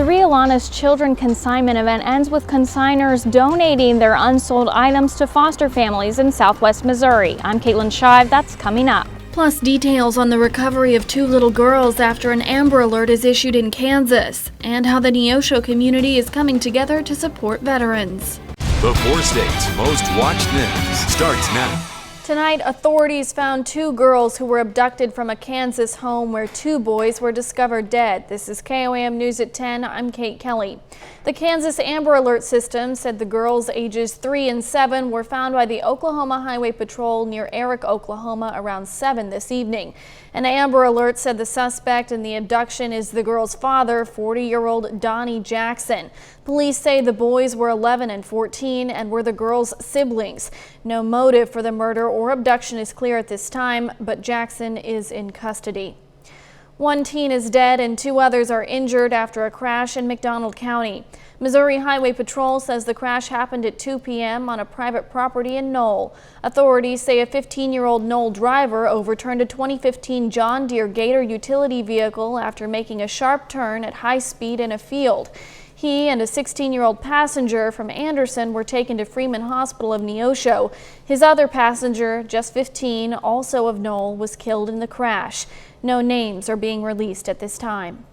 The Rialanas Children Consignment event ends with consigners donating their unsold items to foster families in southwest Missouri. I'm Caitlin Shive. That's coming up. Plus details on the recovery of 2 little girls after an Amber Alert is issued in Kansas, and how the Neosho community is coming together to support veterans. The FourState's most watched news starts now. Tonight, authorities found 2 girls who were abducted from a Kansas home where 2 boys were discovered dead. This is KOAM News at 10. I'm Kate Kelly. The Kansas Amber Alert system said the girls ages 3 and 7 were found by the Oklahoma Highway Patrol near Eric, Oklahoma around 7 this evening. An Amber Alert said the suspect in the abduction is the girl's father, 40-year-old Donnie Jackson. Police say the boys were 11 and 14 and were the girls' siblings. No motive for the murder or abduction is clear at this time, but Jackson is in custody. 1 teen is dead and 2 others are injured after a crash in McDonald County. Missouri Highway Patrol says the crash happened at 2 p.m. on a private property in Knoll. Authorities say a 15-year-old Knoll driver overturned a 2015 John Deere Gator utility vehicle after making a sharp turn at high speed in a field. He and a 16-year-old passenger from Anderson were taken to Freeman Hospital of Neosho. His other passenger, just 15, also of Knoll, was killed in the crash. No names are being released at this time.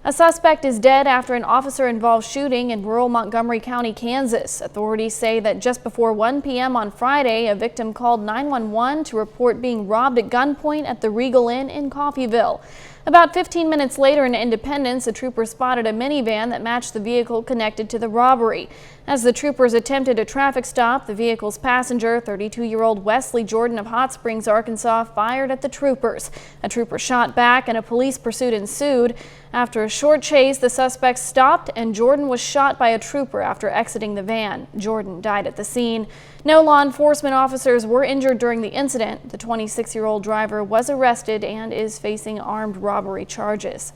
A suspect is dead after an officer-involved shooting in rural Montgomery County, Kansas. Authorities say that just before 1 p.m. on Friday, a victim called 911 to report being robbed at gunpoint at the Regal Inn in Coffeyville. About 15 minutes later in Independence, a trooper spotted a minivan that matched the vehicle connected to the robbery. As the troopers attempted a traffic stop, the vehicle's passenger, 32-year-old Wesley Jordan of Hot Springs, Arkansas, fired at the troopers. A trooper shot back and a police pursuit ensued. After a short chase, the suspect stopped and Jordan was shot by a trooper after exiting the van. Jordan died at the scene. No law enforcement officers were injured during the incident. The 26-year-old driver was arrested and is facing armed robbery charges.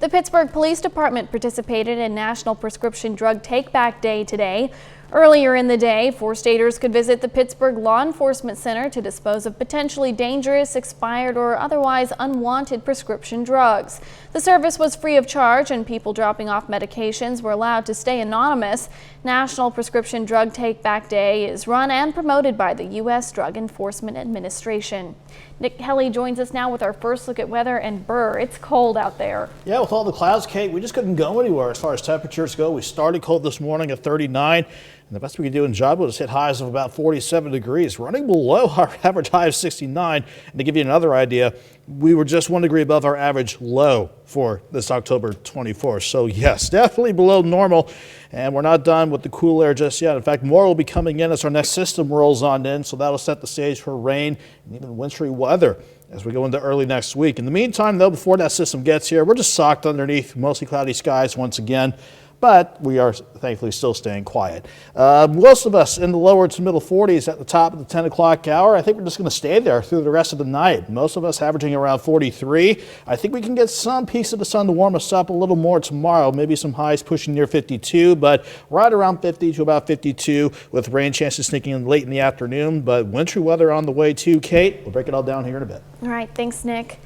The Pittsburgh Police Department participated in National Prescription Drug Take-Back Day today. Earlier in the day, 4-staters could visit the Pittsburgh Law Enforcement Center to dispose of potentially dangerous, expired, or otherwise unwanted prescription drugs. The service was free of charge and people dropping off medications were allowed to stay anonymous. National Prescription Drug Take-Back Day is run and promoted by the U.S. Drug Enforcement Administration. Nick Kelly joins us now with our first look at weather. And Burr, it's cold out there. Yeah, with all the clouds, Kate, we just couldn't go anywhere as far as temperatures go. We started cold this morning at 39. And the best we could do in job was hit highs of about 47 degrees, running below our average high of 69. And to give you another idea, we were just 1 degree above our average low for this October 24th. So yes, definitely below normal. And we're not done with the cool air just yet. In fact, more will be coming in as our next system rolls on in. So that'll set the stage for rain and even wintry weather as we go into early next week. In the meantime, though, before that system gets here, we're just socked underneath mostly cloudy skies once again. But we are thankfully still staying quiet. Most of us in the lower to middle 40s at the top of the 10 o'clock hour. I think we're just going to stay there through the rest of the night. Most of us averaging around 43. I think we can get some peaks of the sun to warm us up a little more tomorrow. Maybe some highs pushing near 52, but right around 50 to about 52 with rain chances sneaking in late in the afternoon. But wintry weather on the way too, Kate. We'll break it all down here in a bit. All right, thanks, Nick.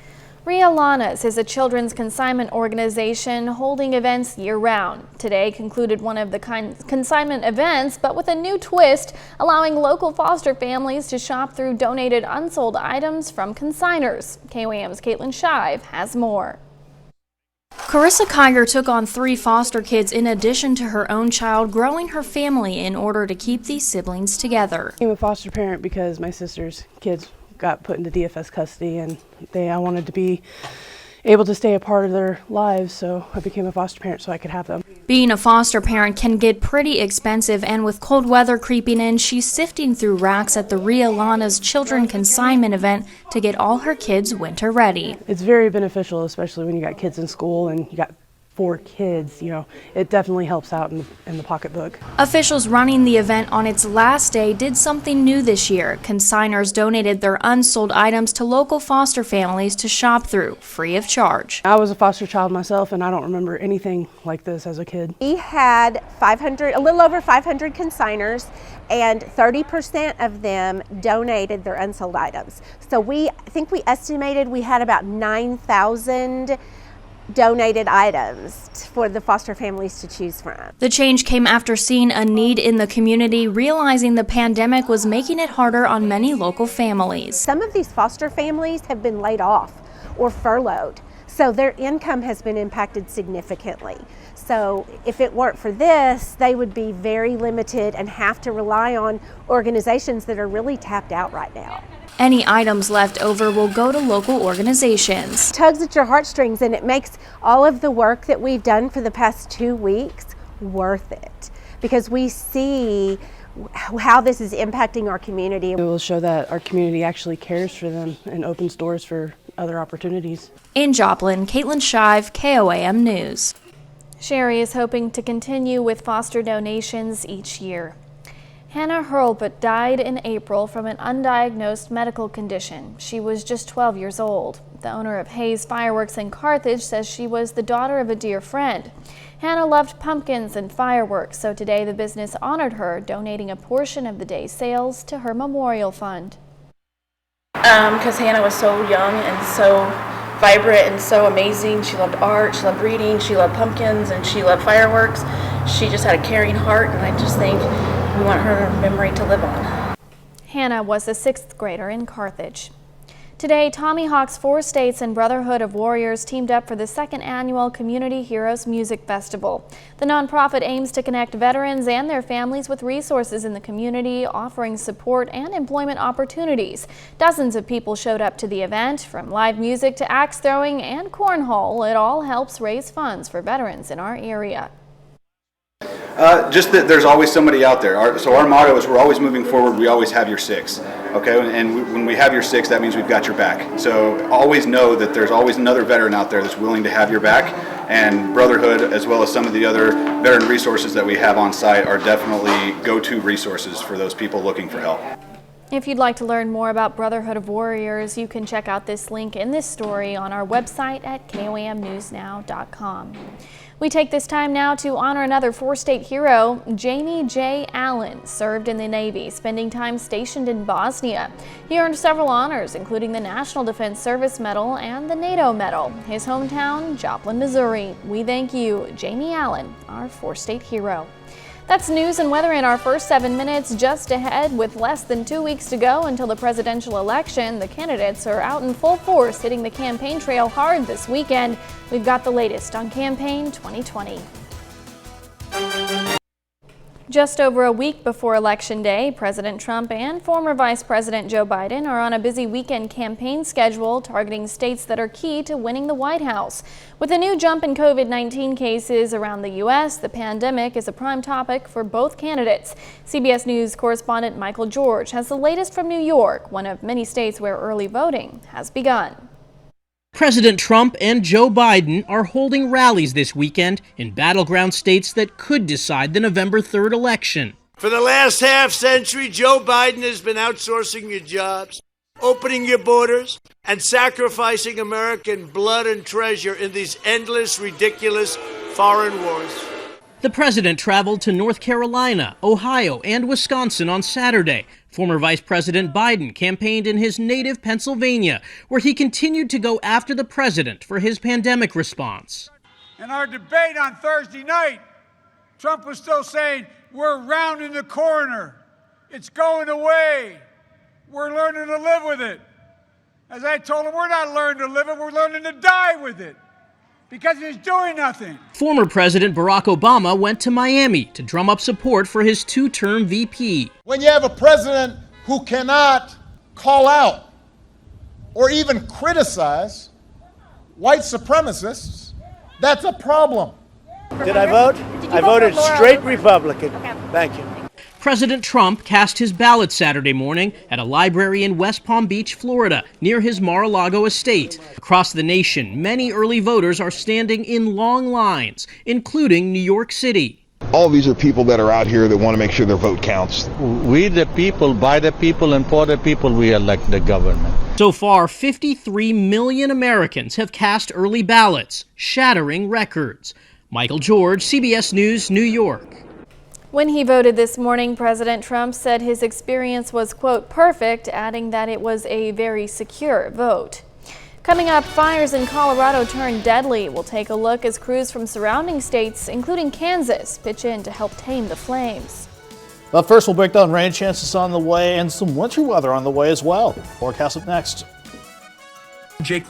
Rialanas is a children's consignment organization holding events year-round. Today concluded one of the consignment events, but with a new twist, allowing local foster families to shop through donated unsold items from consigners. KOAM's Caitlin Shive has more. Carissa Kiger took on 3 foster kids in addition to her own child, growing her family in order to keep these siblings together. I'm a foster parent because my sister's kids got put into DFS custody, and I wanted to be able to stay a part of their lives, so I became a foster parent so I could have them. Being a foster parent can get pretty expensive, and with cold weather creeping in, she's sifting through racks at the Rialanas Children Consignment event to get all her kids winter ready. It's very beneficial, especially when you got kids in school and you got 4 kids, you know, it definitely helps out in the pocketbook. Officials running the event on its last day did something new this year. Consigners donated their unsold items to local foster families to shop through, free of charge. I was a foster child myself, and I don't remember anything like this as a kid. We had a little over 500 consigners, and 30% of them donated their unsold items. So I think we estimated we had about 9,000 donated items for the foster families to choose from. The change came after seeing a need in the community, realizing the pandemic was making it harder on many local families. Some of these foster families have been laid off or furloughed, so their income has been impacted significantly. So if it weren't for this, they would be very limited and have to rely on organizations that are really tapped out right now. Any items left over will go to local organizations. Tugs at your heartstrings, and it makes all of the work that we've done for the past 2 weeks worth it, because we see how this is impacting our community. It will show that our community actually cares for them and opens doors for other opportunities. In Joplin, Caitlin Shive, KOAM News. Sherry is hoping to continue with foster donations each year. Hannah Hurlbut died in April from an undiagnosed medical condition. She was just 12 years old. The owner of Hayes Fireworks in Carthage says she was the daughter of a dear friend. Hannah loved pumpkins and fireworks, so today the business honored her, donating a portion of the day's sales to her memorial fund. Because Hannah was so young and so vibrant and so amazing. She loved art, she loved reading, she loved pumpkins, and she loved fireworks. She just had a caring heart, and I just think we want her memory to live on. Hannah was a 6th grader in Carthage. Today, Tommy Hawk's Four States and Brotherhood of Warriors teamed up for the 2nd annual Community Heroes Music Festival. The nonprofit aims to connect veterans and their families with resources in the community, offering support and employment opportunities. Dozens of people showed up to the event, from live music to axe throwing and cornhole. It all helps raise funds for veterans in our area. Just that there's always somebody out there. So our motto is we're always moving forward, we always have your six. Okay, and when we have your six, that means we've got your back. So always know that there's always another veteran out there that's willing to have your back, and Brotherhood, as well as some of the other veteran resources that we have on site, are definitely go-to resources for those people looking for help. If you'd like to learn more about Brotherhood of Warriors, you can check out this link in this story on our website at KOAMnewsnow.com. We take this time now to honor another four-state hero. Jamie J. Allen served in the Navy, spending time stationed in Bosnia. He earned several honors, including the National Defense Service Medal and the NATO Medal. His hometown, Joplin, Missouri. We thank you, Jamie Allen, our four-state hero. That's news and weather in our first 7 minutes. Just ahead, with less than 2 weeks to go until the presidential election, the candidates are out in full force, hitting the campaign trail hard this weekend. We've got the latest on Campaign 2020. Just over a week before Election Day, President Trump and former Vice President Joe Biden are on a busy weekend campaign schedule targeting states that are key to winning the White House. With a new jump in COVID-19 cases around the U.S., the pandemic is a prime topic for both candidates. CBS News correspondent Michael George has the latest from New York, one of many states where early voting has begun. President Trump and Joe Biden are holding rallies this weekend in battleground states that could decide the November 3rd election. For the last half century, Joe Biden has been outsourcing your jobs, opening your borders, and sacrificing American blood and treasure in these endless, ridiculous foreign wars. The president traveled to North Carolina, Ohio, and Wisconsin on Saturday. Former Vice President Biden campaigned in his native Pennsylvania, where he continued to go after the president for his pandemic response. In our debate on Thursday night, Trump was still saying, we're rounding the corner. It's going away. We're learning to live with it. As I told him, we're not learning to live it, we're learning to die with it. Because he's doing nothing. Former President Barack Obama went to Miami to drum up support for his two-term VP. When you have a president who cannot call out or even criticize white supremacists, that's a problem. Did I vote? I voted straight Republican. Thank you. President Trump cast his ballot Saturday morning at a library in West Palm Beach, Florida, near his Mar-a-Lago estate. Across the nation, many early voters are standing in long lines, including New York City. All these are people that are out here that want to make sure their vote counts. We the people, by the people, and for the people, we elect the government. So far, 53 million Americans have cast early ballots, shattering records. Michael George, CBS News, New York. When he voted this morning, President Trump said his experience was, quote, perfect, adding that it was a very secure vote. Coming up, fires in Colorado turn deadly. We'll take a look as crews from surrounding states, including Kansas, pitch in to help tame the flames. But first, we'll break down rain chances on the way and some winter weather on the way as well. Forecast up next. Jake.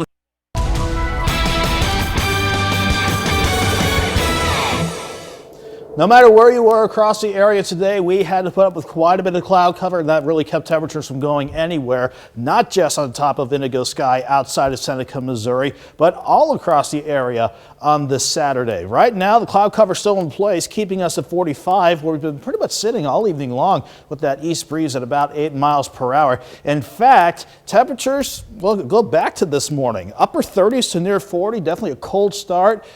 No matter where you were across the area today, we had to put up with quite a bit of cloud cover, and that really kept temperatures from going anywhere, not just on top of indigo sky outside of Seneca, Missouri, but all across the area on this Saturday. Right now, the cloud cover is still in place, keeping us at 45, where we've been pretty much sitting all evening long with that east breeze at about 8 miles per hour. In fact, temperatures will go back to this morning. Upper 30s to near 40, definitely a cold start.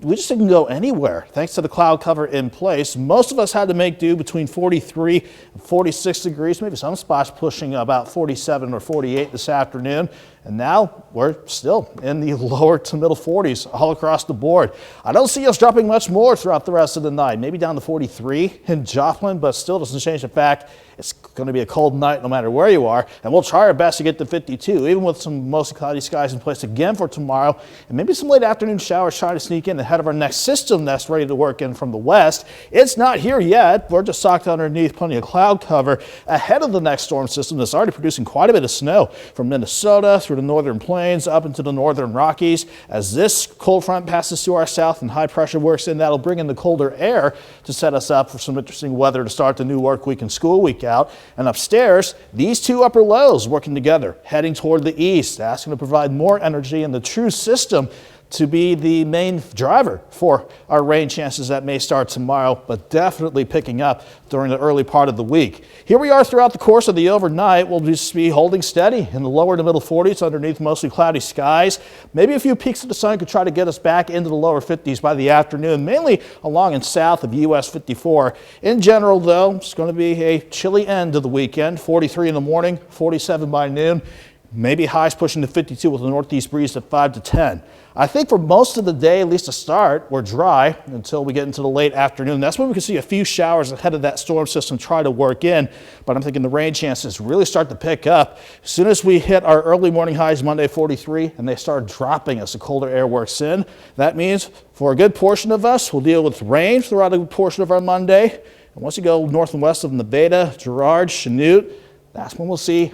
We just didn't go anywhere thanks to the cloud cover in place. Most of us had to make do between 43 and 46 degrees, maybe some spots pushing about 47 or 48 this afternoon. And now we're still in the lower to middle 40s all across the board. I don't see us dropping much more throughout the rest of the night, maybe down to 43 in Joplin, but still doesn't change the fact it's going to be a cold night no matter where you are. And we'll try our best to get to 52, even with some mostly cloudy skies in place again for tomorrow. And maybe some late afternoon showers trying to sneak in ahead of our next system that's ready to work in from the west. It's not here yet. We're just socked underneath plenty of cloud cover ahead of the next storm system that's already producing quite a bit of snow from Minnesota through the northern plains up into the northern Rockies. As this cold front passes through our south and high pressure works in, that'll bring in the colder air to set us up for some interesting weather to start the new work week and school week out. And upstairs, these two upper lows working together, heading toward the east. That's going to provide more energy in the true system to be the main driver for our rain chances that may start tomorrow, but definitely picking up during the early part of the week. Here we are throughout the course of the overnight. We'll just be holding steady in the lower to middle 40s underneath mostly cloudy skies. Maybe a few peaks of the sun could try to get us back into the lower 50s by the afternoon, mainly along and south of US 54. In general, though, it's going to be a chilly end to the weekend. 43 in the morning, 47 by noon. Maybe highs pushing to 52 with a northeast breeze at 5 to 10. I think for most of the day, at least to start, we're dry until we get into the late afternoon. That's when we can see a few showers ahead of that storm system try to work in. But I'm thinking the rain chances really start to pick up as soon as we hit our early morning highs Monday 43 and they start dropping as the colder air works in. That means for a good portion of us, we'll deal with rain throughout a good portion of our Monday. And once you go north and west of Nevada, Girard, Chanute, that's when we'll see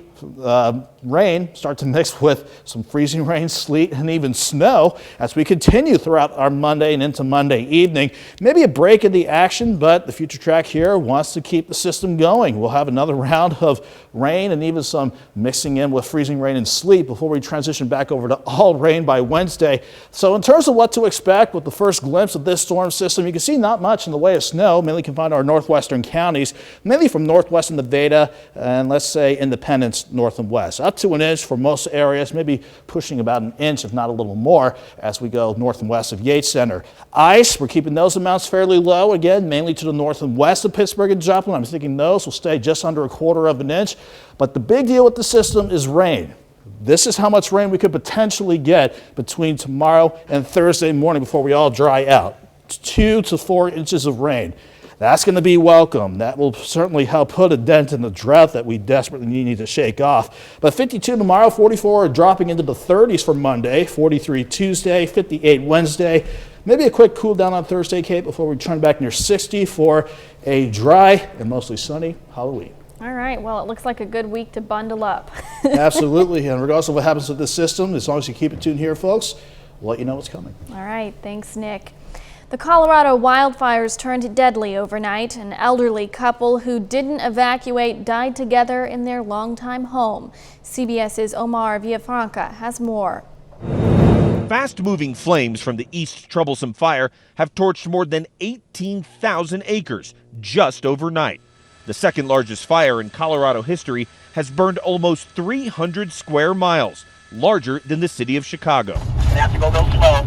rain start to mix with some freezing rain, sleet, and even snow as we continue throughout our Monday and into Monday evening. Maybe a break in the action, but the Future Track here wants to keep the system going. We'll have another round of rain and even some mixing in with freezing rain and sleet before we transition back over to all rain by Wednesday. So in terms of what to expect with the first glimpse of this storm system, you can see not much in the way of snow, mainly confined to our northwestern counties, mainly from northwestern Nevada and let's say Independence north and west. Up to an inch for most areas, maybe pushing about an inch, if not a little more, as we go north and west of Yates Center. Ice, we're keeping those amounts fairly low, again, mainly to the north and west of Pittsburgh and Joplin. I'm thinking those will stay just under a quarter of an inch. But the big deal with the system is rain. This is how much rain we could potentially get between tomorrow and Thursday morning before we all dry out. 2 to 4 inches of rain. That's going to be welcome. That will certainly help put a dent in the drought that we desperately need to shake off. But 52 tomorrow, 44 dropping into the 30s for Monday, 43 Tuesday, 58 Wednesday. Maybe a quick cool down on Thursday, Kate, before we turn back near 60 for a dry and mostly sunny Halloween. All right, well, it looks like a good week to bundle up. Absolutely, and regardless of what happens with this system, as long as you keep it tuned here, folks, we'll let you know what's coming. All right, thanks, Nick. The Colorado wildfires turned deadly overnight. An elderly couple who didn't evacuate died together in their longtime home. CBS's Omar Villafranca has more. Fast-moving flames from the East Troublesome Fire have torched more than 18,000 acres just overnight. The second largest fire in Colorado history has burned almost 300 square miles, larger than the city of Chicago. They have to go real slow.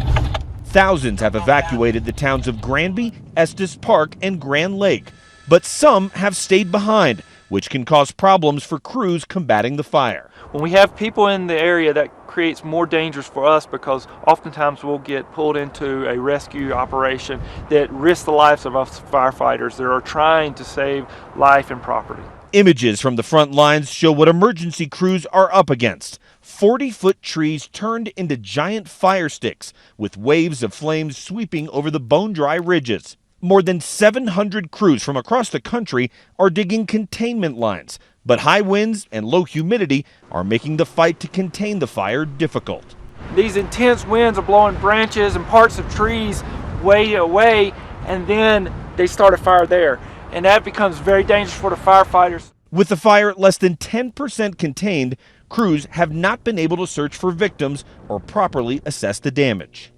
Thousands have evacuated the towns of Granby, Estes Park, and Grand Lake, but some have stayed behind, which can cause problems for crews combating the fire. When we have people in the area, that creates more dangers for us because oftentimes we'll get pulled into a rescue operation that risks the lives of us firefighters that are trying to save life and property. Images from the front lines show what emergency crews are up against. 40-foot trees turned into giant fire sticks, with waves of flames sweeping over the bone-dry ridges. More than 700 crews from across the country are digging containment lines, but high winds and low humidity are making the fight to contain the fire difficult. These intense winds are blowing branches and parts of trees way away, and then they start a fire there. And that becomes very dangerous for the firefighters. With the fire less than 10% contained, crews have not been able to search for victims or properly assess the damage.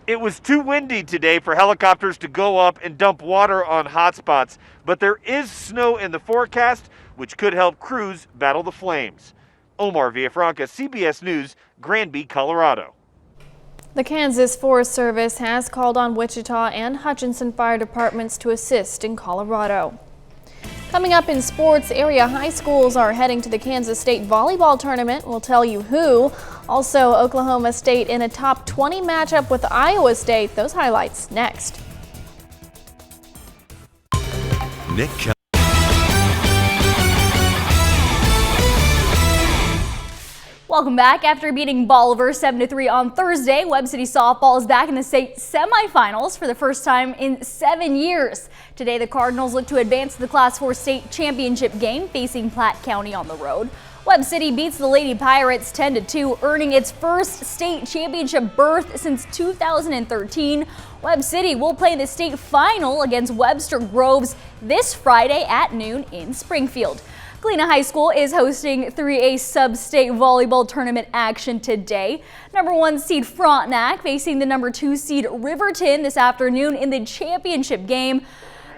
It was too windy today for helicopters to go up and dump water on hotspots, but there is snow in the forecast, which could help crews battle the flames. Omar Villafranca, CBS News, Granby, Colorado. The Kansas Forest Service has called on Wichita and Hutchinson fire departments to assist in Colorado. Coming up in sports, area high schools are heading to the Kansas State volleyball tournament. We'll tell you who. Also, Oklahoma State in a top 20 matchup with Iowa State. Those highlights next. Nick Kelly. Welcome back. After beating Bolivar 7-3 on Thursday, Webb City softball is back in the state semifinals for the first time in 7 years. Today, the Cardinals look to advance to the Class 4 state championship game, facing Platte County on the road. Webb City beats the Lady Pirates 10-2, earning its first state championship berth since 2013. Webb City will play the state final against Webster Groves this Friday at noon in Springfield. Galena High School is hosting 3A sub-state volleyball tournament action today. Number 1 seed Frontenac facing the number 2 seed Riverton this afternoon in the championship game.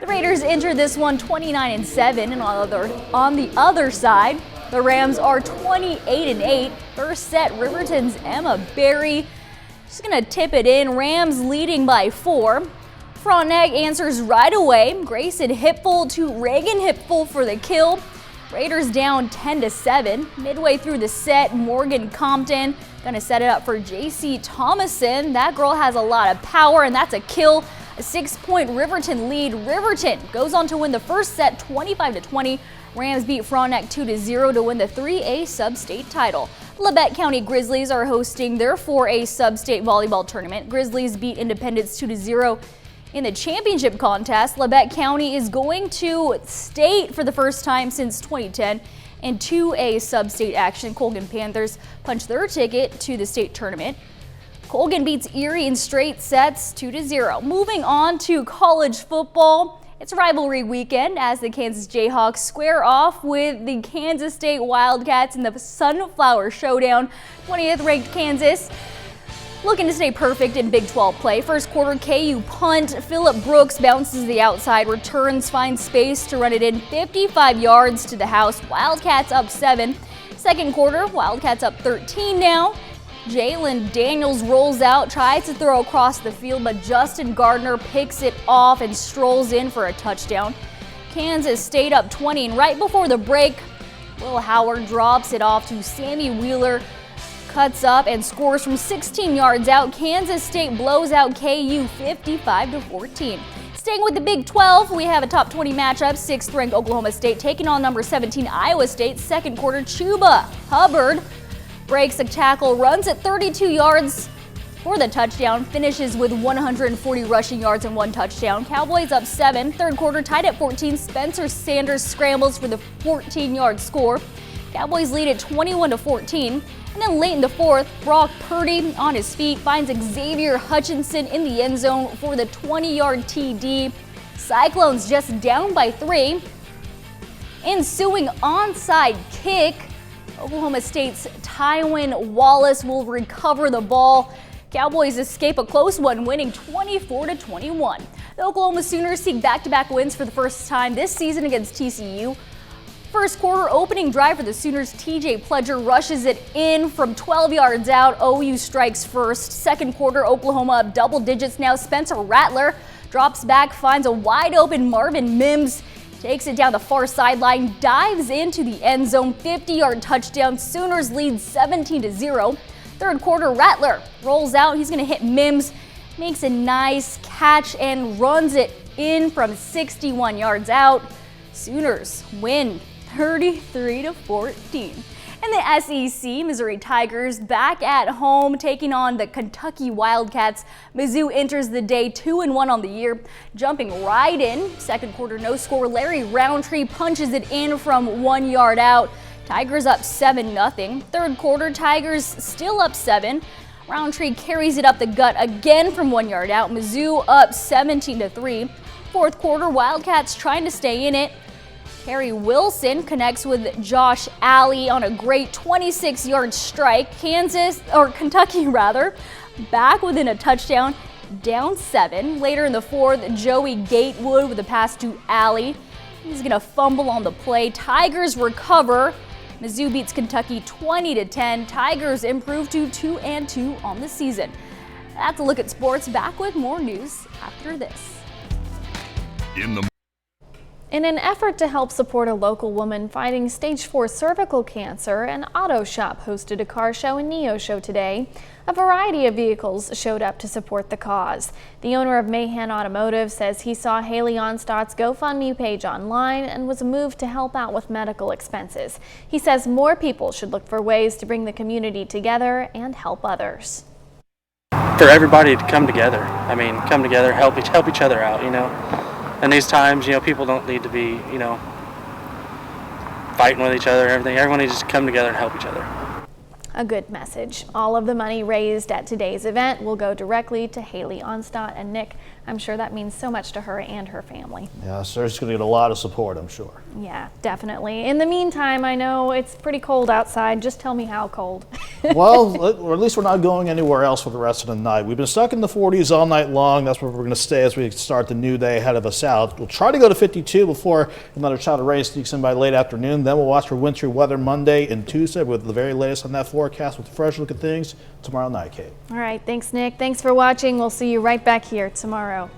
The Raiders entered this one 29-7, and on the other side, the Rams are 28-8. First set, Riverton's Emma Berry. She's gonna tip it in. Rams leading by 4. Frontenac answers right away. Grayson Hipful to Reagan Hipful for the kill. Raiders down 10-7. Midway through the set, Morgan Compton gonna set it up for JC Thomason. That girl has a lot of power, and that's a kill. A 6-point Riverton lead. Riverton goes on to win the first set 25-20. Rams beat Frontenac 2-0 to win the 3A sub-state title. Labette County Grizzlies are hosting their 4A sub-state volleyball tournament. Grizzlies beat Independence 2-0. In the championship contest, Labette County is going to state for the first time since 2010 in 2A sub-state action. Colgan Panthers punch their ticket to the state tournament. Colgan beats Erie in straight sets 2-0. Moving on to college football. It's rivalry weekend as the Kansas Jayhawks square off with the Kansas State Wildcats in the Sunflower Showdown. 20th ranked Kansas looking to stay perfect in Big 12 play. First quarter, KU punt. Phillip Brooks bounces the outside, returns, finds space to run it in 55 yards to the house. Wildcats up 7. Second quarter, Wildcats up 13 now. Jalen Daniels rolls out, tries to throw across the field, but Justin Gardner picks it off and strolls in for a touchdown. Kansas State up 20, and right before the break, Will Howard drops it off to Sammy Wheeler, cuts up and scores from 16 yards out. Kansas State blows out KU 55-14. Staying with the Big 12, we have a top 20 matchup. 6th ranked Oklahoma State taking on number 17 Iowa State. Second quarter, Chuba Hubbard breaks a tackle, runs at 32 yards for the touchdown, finishes with 140 rushing yards and 1 touchdown. Cowboys up 7. Third quarter tied at 14. Spencer Sanders scrambles for the 14-yard score. Cowboys lead at 21-14. And then late in the fourth, Brock Purdy on his feet finds Xavier Hutchinson in the end zone for the 20-yard TD. Cyclones just down by 3. Ensuing onside kick. Oklahoma State's Tywin Wallace will recover the ball. Cowboys escape a close one, winning 24-21. The Oklahoma Sooners seek back-to-back wins for the first time this season against TCU. First quarter opening drive for the Sooners, TJ Pledger rushes it in from 12 yards out. OU strikes first. Second quarter, Oklahoma up double digits now. Spencer Rattler drops back, finds a wide open Marvin Mims. Takes it down the far sideline, dives into the end zone, 50-yard touchdown. Sooners lead 17-0. Third quarter, Rattler rolls out. He's going to hit Mims, makes a nice catch and runs it in from 61 yards out. Sooners win 33-14. And In the SEC, Missouri Tigers back at home taking on the Kentucky Wildcats. Mizzou enters the day 2-1 on the year, jumping right in. Second quarter no score. Larry Roundtree punches it in from 1 yard out. Tigers up 7-0. Third quarter, Tigers still up 7. Roundtree carries it up the gut again from 1 yard out. Mizzou up 17-3. Fourth quarter, Wildcats trying to stay in it. Harry Wilson connects with Josh Alley on a great 26-yard strike. Kentucky back within a touchdown, down 7. Later in the fourth, Joey Gatewood with a pass to Alley. He's gonna fumble on the play. Tigers recover. Mizzou beats Kentucky 20-10. Tigers improve to 2-2 on the season. That's a look at sports. Back with more news after this. In an effort to help support a local woman fighting stage 4 cervical cancer, an auto shop hosted a car show and Neo Show today. A variety of vehicles showed up to support the cause. The owner of Mahan Automotive says he saw Haley Onstott's GoFundMe page online and was moved to help out with medical expenses. He says more people should look for ways to bring the community together and help others. For everybody to come together, come together, help each other out, In these times, people don't need to be, fighting with each other, everything. Everyone needs to come together and help each other. A good message. All of the money raised at today's event will go directly to Haley Onstott, and Nick, I'm sure that means so much to her and her family. Yeah, so she's going to get a lot of support, I'm sure. Yeah, definitely. In the meantime, I know it's pretty cold outside. Just tell me how cold. Well, or at least we're not going anywhere else for the rest of the night. We've been stuck in the 40s all night long. That's where we're going to stay as we start the new day ahead of us out. We'll try to go to 52 before another shot of rain sneaks in by late afternoon. Then we'll watch for wintry weather Monday and Tuesday with the very latest on that forecast with a fresh look at things tomorrow night, Kate. All right, thanks, Nick. Thanks for watching. We'll see you right back here tomorrow.